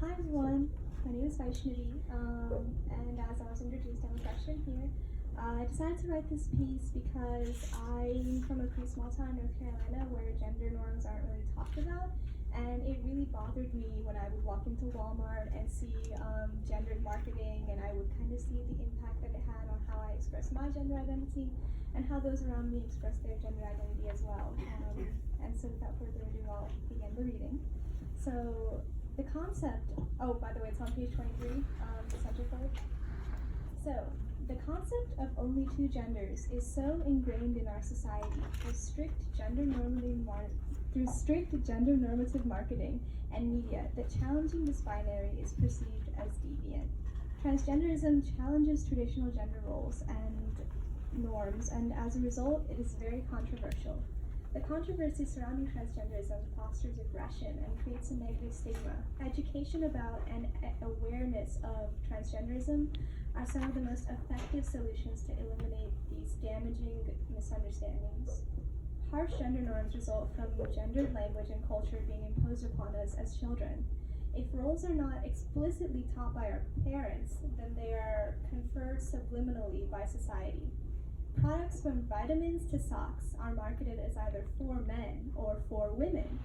Hi everyone, my name is Vaishnavi, and as I was introduced, I'm a freshman here. I decided to write this piece because I'm from a pretty small town in North Carolina where gender norms aren't really talked about, and it really bothered me when I would walk into Walmart and see gendered marketing, and I would kind of see the impact that it had on how I express my gender identity and how those around me express their gender identity as well. And so without further ado, I'll begin the reading. So the concept, oh, by the way, it's on page 23, the center part. So, the concept of only two genders is so ingrained in our society through strict gender normative marketing and media that challenging this binary is perceived as deviant. Transgenderism challenges traditional gender roles and norms, and as a result, it is very controversial. The controversy surrounding transgenderism fosters aggression and creates a negative stigma. Education about and awareness of transgenderism are some of the most effective solutions to eliminate these damaging misunderstandings. Harsh gender norms result from gendered language and culture being imposed upon us as children. If roles are not explicitly taught by our parents, then they are conferred subliminally by society. Products from vitamins to socks are marketed as either for men or for women.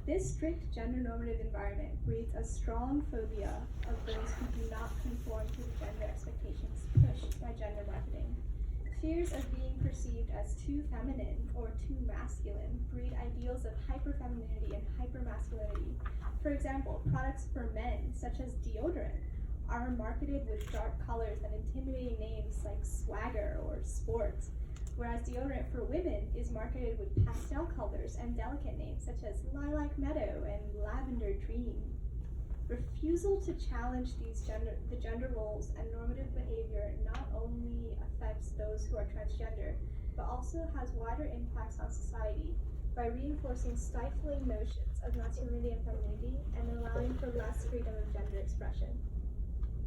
This strict gender normative environment breeds a strong phobia of those who do not conform to the gender expectations pushed by gender marketing. Fears of being perceived as too feminine or too masculine breed ideals of hyperfemininity and hypermasculinity. For example, products for men, such as deodorant, are marketed with dark colors and intimidating names like swagger or sport, whereas deodorant for women is marketed with pastel colors and delicate names such as lilac meadow and lavender dream. Refusal to challenge the gender roles and normative behavior not only affects those who are transgender, but also has wider impacts on society by reinforcing stifling notions of masculinity and femininity and allowing for less freedom of gender expression.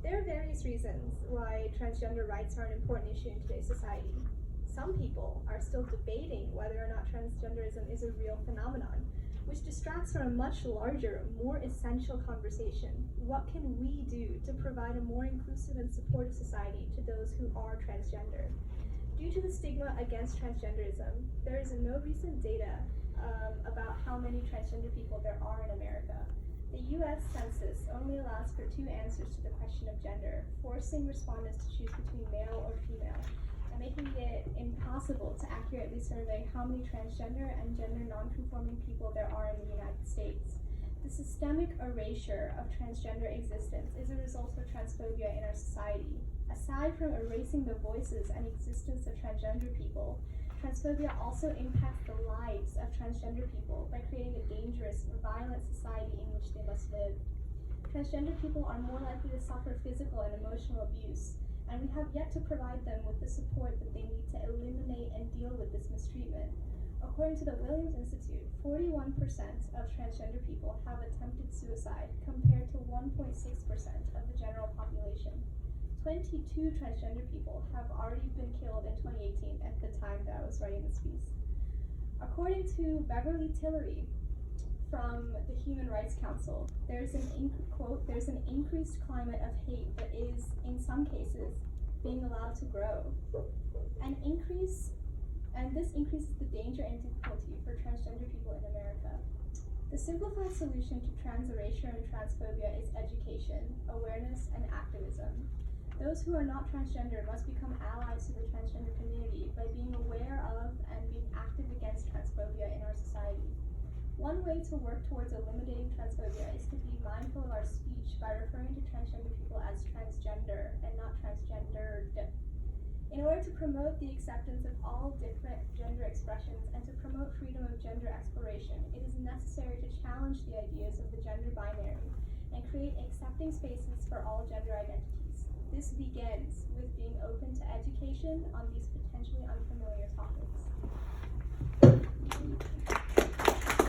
There are various reasons why transgender rights are an important issue in today's society. Some people are still debating whether or not transgenderism is a real phenomenon, which distracts from a much larger, more essential conversation. What can we do to provide a more inclusive and supportive society to those who are transgender? Due to the stigma against transgenderism, there is no recent data about how many transgender people there are in America. The U.S. Census only allows for two answers to the question of gender, forcing respondents to choose between male or female, and making it impossible to accurately survey how many transgender and gender non-conforming people there are in the United States. The systemic erasure of transgender existence is a result of transphobia in our society. Aside from erasing the voices and existence of transgender people, transphobia also impacts the lives of transgender people by creating a dangerous, violent society in which they must live. Transgender people are more likely to suffer physical and emotional abuse, and we have yet to provide them with the support that they need to eliminate and deal with this mistreatment. According to the Williams Institute, 41% of transgender people have attempted suicide, compared to 1.6% of the general population. 22 transgender people have already been killed in 2018 at the time that I was writing this piece. According to Beverly Tillery from the Human Rights Council, there's an increased climate of hate that is, in some cases, being allowed to grow. And this increases the danger and difficulty for transgender people in America. The simplified solution to trans erasure and transphobia is education, awareness, and activism. Those who are not transgender must become allies to the transgender community by being aware of and being active against transphobia in our society. One way to work towards eliminating transphobia is to be mindful of our speech by referring to transgender people as transgender and not transgendered. In order to promote the acceptance of all different gender expressions and to promote freedom of gender exploration, it is necessary to challenge the ideas of the gender binary and create accepting spaces for all gender identities. This begins with being open to education on these potentially unfamiliar topics.